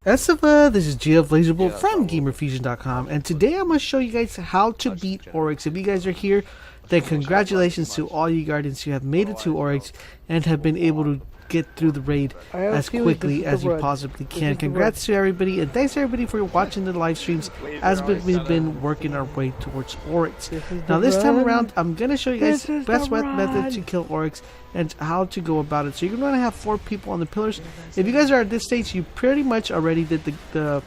Estiva, this is GFLaserable from GamerFusion.com, and today I'm going to show you guys how to beat Oryx. If you guys are here, then congratulations to all you guardians who have made it to Oryx and have been able to get through the raid as quickly as you possibly can. Congrats to everybody, and thanks everybody for watching the live streams as we've been working our way towards Oryx. Now this time around, I'm going to show you guys the best method to kill Oryx and how to go about it. So you're going to have 4 people on the pillars. If you guys are at this stage, you pretty much already did the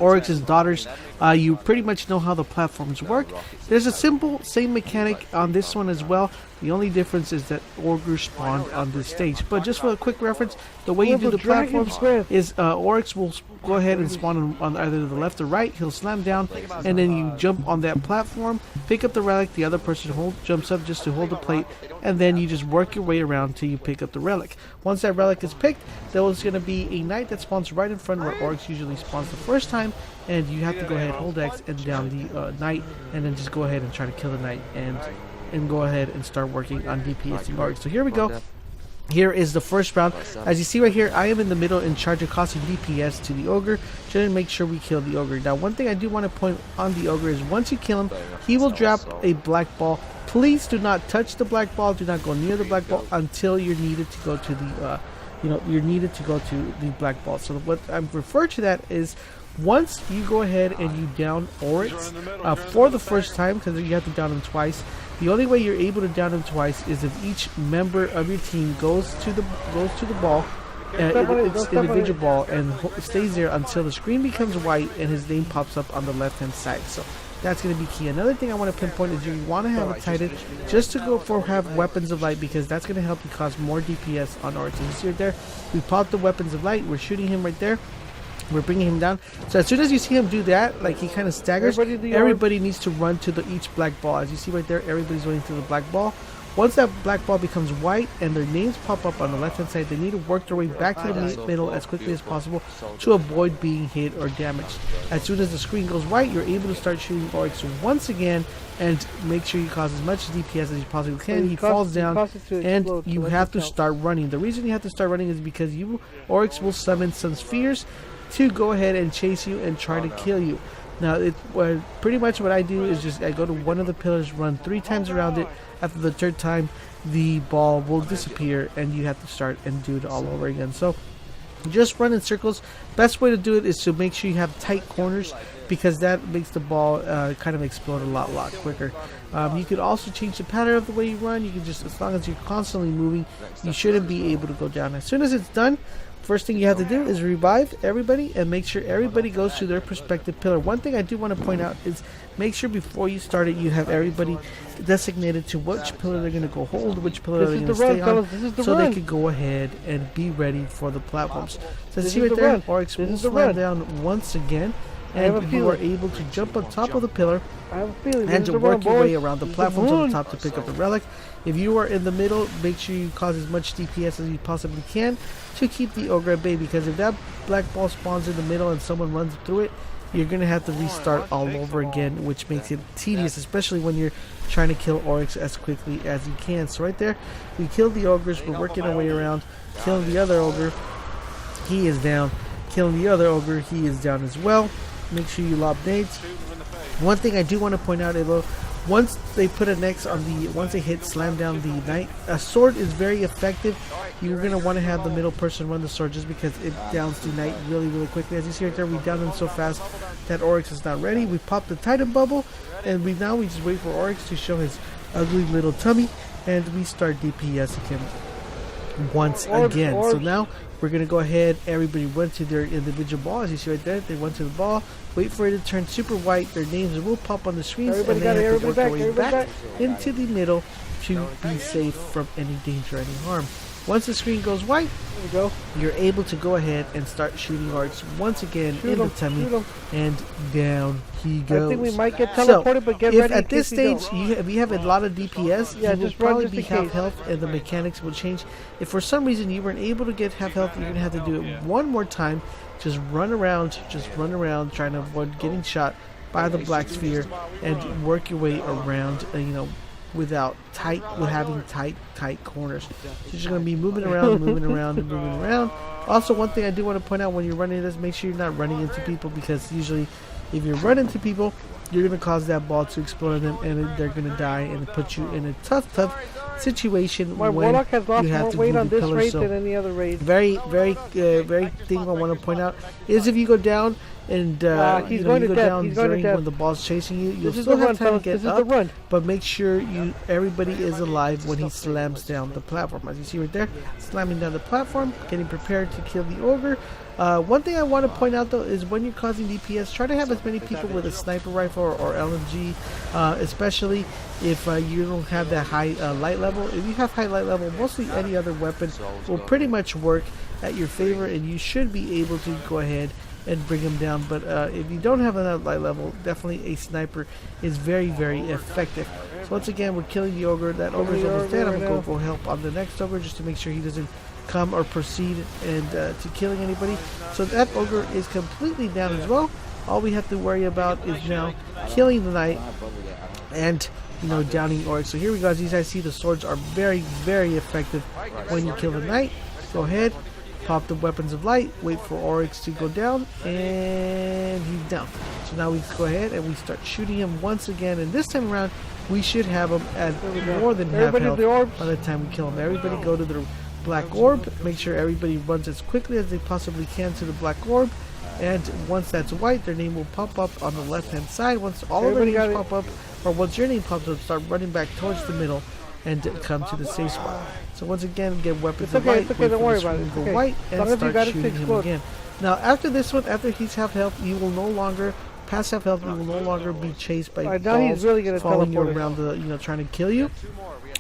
Oryx's daughters. You pretty much know how the platforms work. There's a simple same mechanic on this one as well. The only difference is that ogres spawned on this stage. But just for a quick reference, the way you do the platforms is Oryx will go ahead and spawn on either the left or right. He'll slam down, and then you jump on that platform, pick up the relic. The other person jumps up just to hold the plate, and then you just work your way around until you pick up the relic. Once that relic is picked, there is going to be a knight that spawns right in front where Oryx usually spawns the first time, and you have to go ahead, hold X and down the knight, and then just go ahead and try to kill the knight and go ahead and start working on DPSing Oryx. So here we go. Here is the first round. As you see right here, I am in the middle in charge of costing DPS to the ogre, trying to make sure we kill the ogre. Now one thing I do want to point on the ogre is once you kill him, he will drop a black ball. Please do not touch the black ball, do not go near the black ball until you're needed to go to the the black ball. So what I refer to that is once you go ahead and you down Oryx for the first time, because you have to down him twice. The only way you're able to down him twice is if each member of your team goes to the ball, its individual ball, and stays there until the screen becomes white and his name pops up on the left hand side. So that's going to be key. Another thing I want to pinpoint is you want to have it tighted just to go for have weapons of light, because that's going to help you cause more DPS on Oryx. You see right there, we popped the weapons of light. We're shooting him right there. We're bringing him down. So as soon as you see him do that, like he kind of staggers, everybody needs to run to each black ball. As you see right there, everybody's running to the black ball. Once that black ball becomes white and their names pop up on the left hand side, they need to work their way back to the middle as quickly as possible to avoid being hit or damaged. As soon as the screen goes white, you're able to start shooting Oryx once again and make sure you cause as much DPS as you possibly can. He falls down and you have to start running. The reason you have to start running is because Oryx will summon some spheres to go ahead and chase you and try to kill you. Now, pretty much what I do is just I go to one of the pillars, run 3 times around it. After the 3rd time, the ball will disappear, and you have to start and do it all over again. So, just run in circles. Best way to do it is to make sure you have tight corners, because that makes the ball kind of explode a lot quicker. You could also change the pattern of the way you run. You can just, as long as you're constantly moving, you shouldn't be able to go down. As soon as it's done, first thing you have to do is revive everybody and make sure everybody goes to their respective pillar. One thing I do want to point out is make sure before you start it, you have everybody designated to which pillar they're going to go hold, which pillar they're going to stay on, so they can go ahead and be ready for the platforms. So see right there, Oryx will slam down once again, and you are able to jump on top of the pillar and to work your way around the platforms on the top to pick up the relic. If you are in the middle, make sure you cause as much DPS as you possibly can to keep the ogre at bay, because if that black ball spawns in the middle and someone runs through it, you're going to have to restart all over again, which makes it tedious, especially when you're trying to kill Oryx as quickly as you can. So right there, we killed the ogres. We're working our way around, killing the other ogre. He is down. Killing the other ogre. He is down as well. Make sure you lob nades. One thing I do want to point out, Evo, once they put an X on once they hit slam down the knight, a sword is very effective. You're going to want to have the middle person run the sword just because it downs the knight really quickly. As you see right there, we downed him so fast that Oryx is not ready. We popped the Titan bubble, and we just wait for Oryx to show his ugly little tummy, and we start DPSing him once again. So now we're going to go ahead, everybody went to their individual ball. As you see right there, they went to the ball, wait for it to turn super white, their names will pop on the screens, and they have to work their way back into the middle to be safe from any danger, any harm. Once the screen goes white, you're able to go ahead and start shooting Oryx once again in the tummy, and down he goes. I think we might get teleported, but get ready. At this stage, if you have a lot of DPS, you will probably be half health, and the mechanics will change. If for some reason you weren't able to get half health, you're going to have to do it one more time. Just run around, trying to avoid getting shot by the black sphere, and work your way around, without having tight corners. So you're just going to be moving around, moving around, and moving around. Also, one thing I do want to point out when you're running this, make sure you're not running into people, because usually if you run into people, you're going to cause that ball to explode on them, and they're going to die, and put you in a tough situation when Warlock has lost you have more to weight move on the this pillars. raid So than any other raid. very thing I want to point out is if you go down and he's you going go to death. down He's going to during death. when the ball's chasing you, you'll This is still the have run, time to fellas. get This is up, the run. but make sure everybody is alive when he slams down the platform. As you see right there, slamming down the platform, getting prepared to kill the ogre. One thing I want to point out though is when you're causing DPS, try to have as many people with a sniper rifle or LMG, especially if you don't have that high light level. If you have high light level, mostly any other weapon will pretty much work at your favor, and you should be able to go ahead and bring them down. But if you don't have enough light level, definitely a sniper is very effective. So once again, we're killing the ogre. That ogre's almost dead. I'm gonna go help on the next ogre just to make sure he doesn't come or proceed and to killing anybody. So that ogre is completely down as well. All we have to worry about is now killing the knight and downing Oryx. So here we go. As you guys see, the swords are very effective when you kill the knight. Go ahead, pop the weapons of light, wait for Oryx to go down, and he's down. So now we go ahead and we start shooting him once again, and this time around we should have him at more than half health by the time we kill him. Everybody go to the black orb. Make sure everybody runs as quickly as they possibly can to the black orb, and once that's white, their name will pop up on the left hand side. Once all of their names pop up, or once your name pops up, start running back towards the middle and come to the safe spot. So once again, get weapons of light, wait for the screen to go white, and start shooting him again. Now after this one, after he's half health, you will no longer past half health. You will no longer be chased by balls following you around the trying to kill you.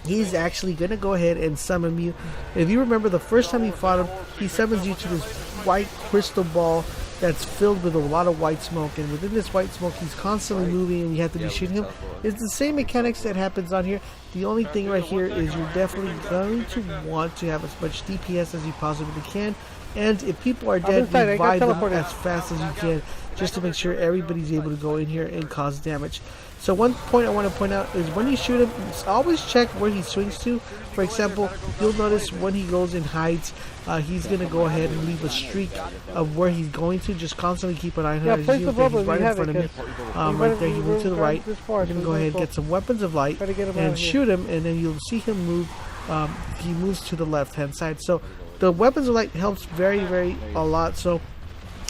He's actually going to go ahead and summon you. If you remember the first time you fought him, he summons you to this white crystal ball that's filled with a lot of white smoke, and within this white smoke he's constantly moving and you have to be shooting him. It's the same mechanics that happens on here. The only thing right here is you're definitely going to want to have as much DPS as you possibly can, and if people are dead, revive them as fast as you can, just to make sure everybody's able to go in here and cause damage. So one point I want to point out is when you shoot him, always check where he swings to. For example, you'll notice when he goes and hides, he's going to go ahead and leave a streak of where he's going to. Just constantly keep an eye on him. He's right in front of me. Right there, he moved to the right. You're going to go ahead and get some weapons of light and shoot him, and then you'll see him move. He moves to the left-hand side. So the weapons of light helps very a lot. So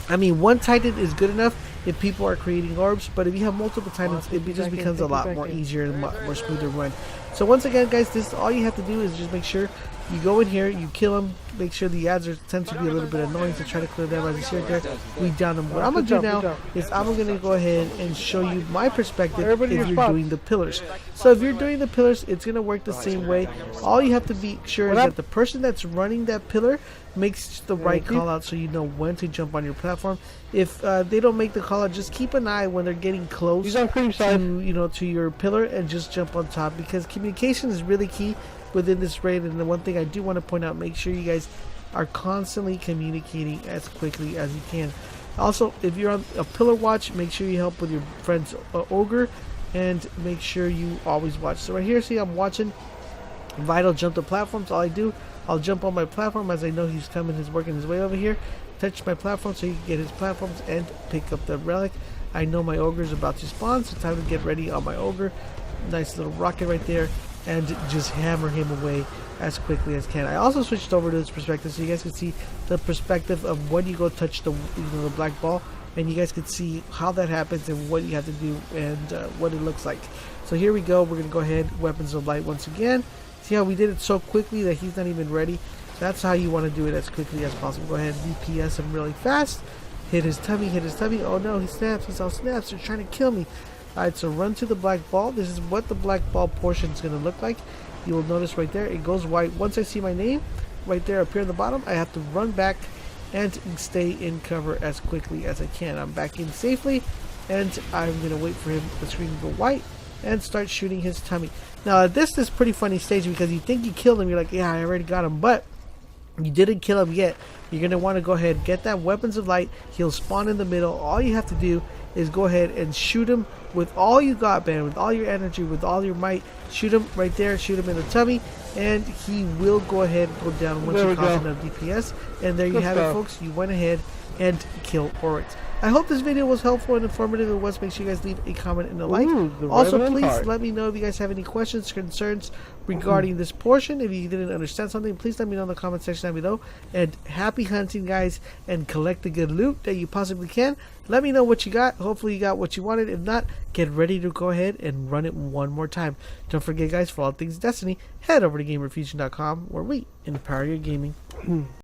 I mean, one titan is good enough if people are creating orbs, but if you have multiple titans, it just becomes a lot more easier and more smoother run. So once again, guys, this all you have to do is just make sure you go in here, you kill them, make sure the ads tend to be a little bit annoying, to try to clear them. As you see right there, we down them. What I'm going to do now is I'm going to go ahead and show you my perspective if you're doing the pillars. So if you're doing the pillars, it's going to work the same way. All you have to be sure is that the person that's running that pillar makes the right call out, so you know when to jump on your platform. If they don't make the call out, just keep an eye when they're getting close to your pillar, and just jump on top, because communication is really key within this raid. And the one thing I do want to point out, make sure you guys are constantly communicating as quickly as you can. Also, if you're on a pillar watch, make sure you help with your friend's ogre, and make sure you always watch. So right here, see, I'm watching Vital jump the platforms. All I do, I'll jump on my platform as I know he's coming, he's working his way over here. Touch my platform so he can get his platforms and pick up the relic. I know my ogre is about to spawn, so time to get ready on my ogre. Nice little rocket right there, and just hammer him away as quickly as can. I also switched over to this perspective so you guys can see the perspective of when you go touch the the black ball, and you guys can see how that happens and what you have to do and what it looks like. So here we go. We're gonna go ahead, weapons of light once again. See how we did it so quickly that he's not even ready? That's how you want to do it, as quickly as possible. Go ahead and DPS him really fast. Hit his tummy, hit his tummy. Oh no, he snaps, he's all snaps, they're trying to kill me. Alright, so run to the black ball. This is what the black ball portion is going to look like. You will notice right there, it goes white. Once I see my name right there up here in the bottom, I have to run back and stay in cover as quickly as I can. I'm back in safely, and I'm going to wait for him, the screen to go white, and start shooting his tummy. Now this is pretty funny stage, because you think you killed him, you're like, yeah, I already got him, but you didn't kill him yet. You're going to want to go ahead, get that weapons of light. He'll spawn in the middle. All you have to do is go ahead and shoot him with all you got, man, with all your energy, with all your might. Shoot him right there, shoot him in the tummy, and he will go ahead and go down once you cost enough DPS. And there you have it, folks. You went ahead and killed Oryx. I hope this video was helpful and informative. If it was, make sure you guys leave a comment and a like. Also, please let me know if you guys have any questions, concerns regarding this portion. If you didn't understand something, please let me know in the comment section down below. And happy hunting, guys, and collect the good loot that you possibly can. Let me know what you got. Hopefully you got what you wanted. If not, get ready to go ahead and run it one more time. Don't forget, guys, for all things Destiny, head over to GRIMOIRE where we empower your gaming.